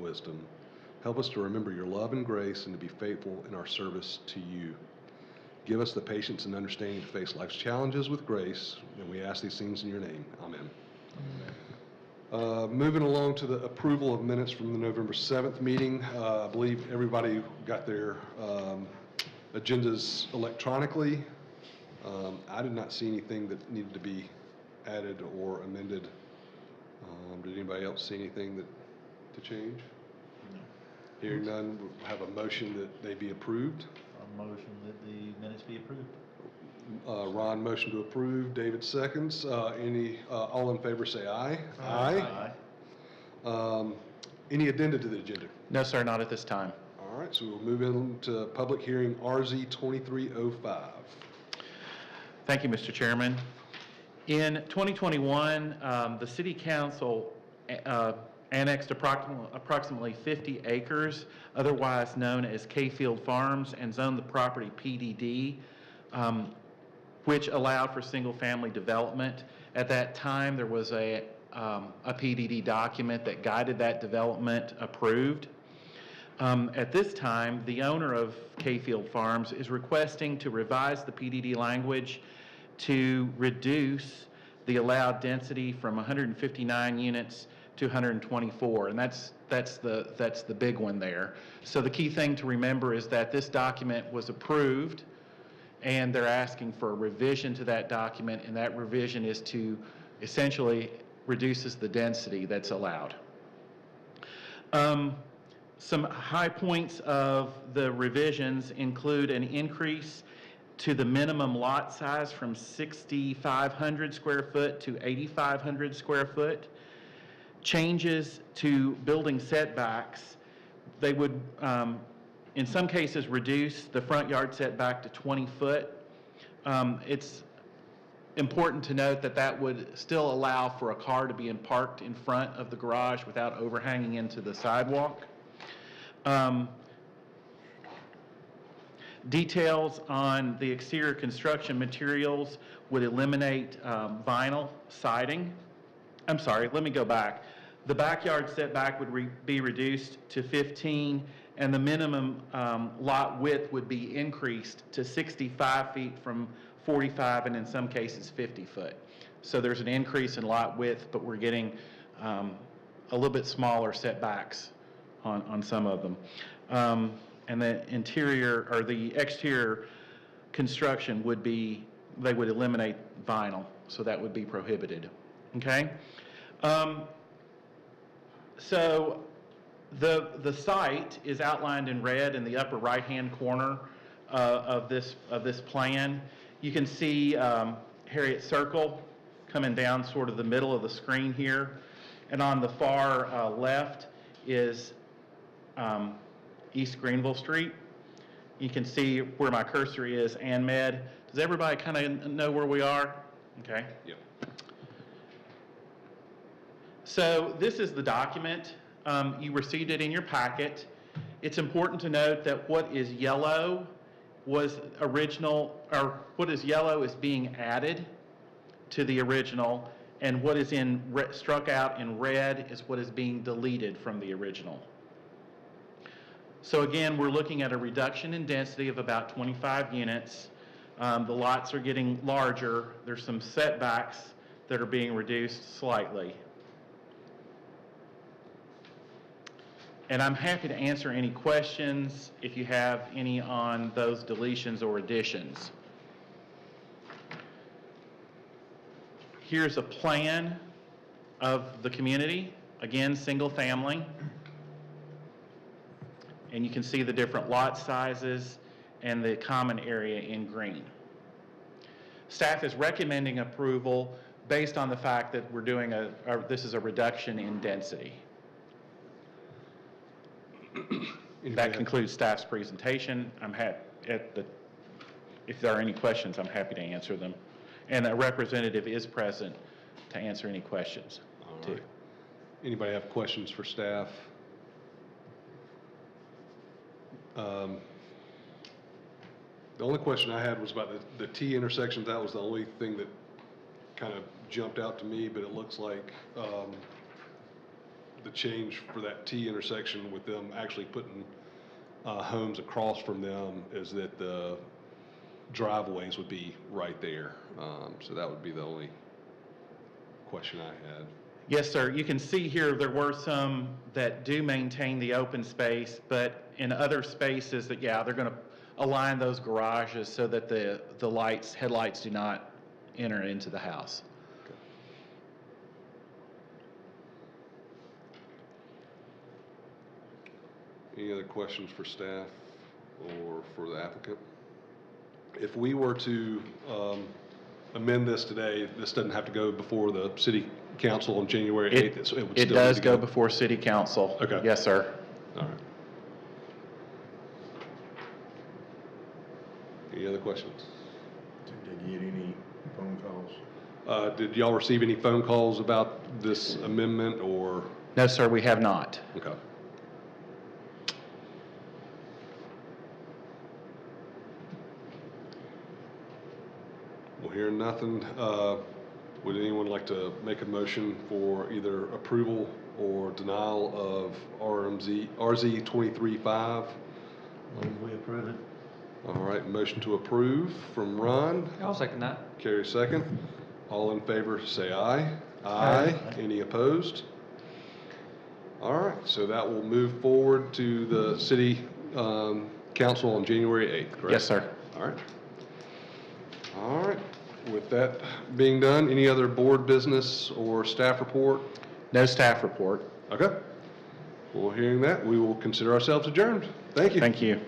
wisdom. Help us to remember your love and grace and to be faithful in our service to you. Give us the patience and understanding to face life's challenges with grace, and we ask these things in your name. Amen. Moving along to the approval of minutes from the November 7th meeting. I believe everybody got their agendas electronically. I did not see anything that needed to be added or amended. Did anybody else see anything to change? No. Hearing none, we'll have a motion that they be approved. A motion that the minutes be approved. Ron, motion to approve. David seconds. All in favor say aye. Aye. Any addenda to the agenda? No, sir, not at this time. All right, so we'll move into public hearing RZ 2305. Thank you, Mr. Chairman. In 2021, the City Council annexed approximately 50 acres, otherwise known as K-Field Farms, and zoned the property PDD, which allowed for single-family development. At that time, there was a PDD document that guided that development approved. At this time, the owner of K-Field Farms is requesting to revise the PDD language to reduce the allowed density from 159 units to 124, and that's the big one there. So the key thing to remember is that this document was approved, and they're asking for a revision to that document, and that revision is to essentially reduces the density that's allowed. Some high points of the revisions include an increase to the minimum lot size from 6,500 square foot to 8,500 square foot. Changes to building setbacks. They would, in some cases, reduce the front yard setback to 20 foot. It's important to note that that would still allow for a car to be parked in front of the garage without overhanging into the sidewalk. Details on the exterior construction materials would eliminate vinyl siding. I'm sorry, let me go back. The backyard setback would be reduced to 15, and the minimum lot width would be increased to 65 feet from 45, and in some cases 50 foot. So there's an increase in lot width, but we're getting a little bit smaller setbacks on some of them. And the interior or the exterior construction would be, they would eliminate vinyl, so that would be prohibited. Okay? So the site is outlined in red in the upper right-hand corner of this plan. You can see Harriet Circle coming down sort of the middle of the screen here, and on the far left is East Greenville Street. You can see where my cursor is, AnMed. Does everybody kind of know where we are? Okay. Yep. So this is the document. You received it in your packet. It's important to note that what is yellow was original, or what is yellow is being added to the original, and what is struck out in red is what is being deleted from the original. So again, we're looking at a reduction in density of about 25 units. The lots are getting larger. There's some setbacks that are being reduced slightly. And I'm happy to answer any questions if you have any on those deletions or additions. Here's a plan of the community. Again, single family. And you can see the different lot sizes and the common area in green. Staff is recommending approval based on the fact that we're doing this is a reduction in density. That concludes staff's presentation. If there are any questions, I'm happy to answer them. And a representative is present to answer any questions. All right. Anybody have questions for staff? The only question I had was about the T intersections. That was the only thing that kind of jumped out to me, but it looks like the change for that T intersection with them actually putting homes across from them is that the driveways would be right there. So that would be the only question I had. Yes, sir. You can see here, there were some that do maintain the open space, but in other spaces that, yeah, they're going to align those garages so that the headlights do not enter into the house. Any other questions for staff or for the applicant? If we were to amend this today, this doesn't have to go before the city council on January 8th? It would still It need does to go before city council. Okay. Yes, sir. All right. Any other questions? Did they get any phone calls? Did y'all receive any phone calls about this amendment or? No, sir, we have not. Okay. Well, hearing nothing, would anyone like to make a motion for either approval or denial of RZ 23-5? Move we approve it. All right, motion to approve from Ron. I'll second that. Carrie second. All in favor, say aye. Aye. Any opposed? All right, so that will move forward to the city council on January 8th, correct? Yes, sir. All right. All right, with that being done, any other board business or staff report? No staff report. Okay. Well, hearing that, we will consider ourselves adjourned. Thank you. Thank you.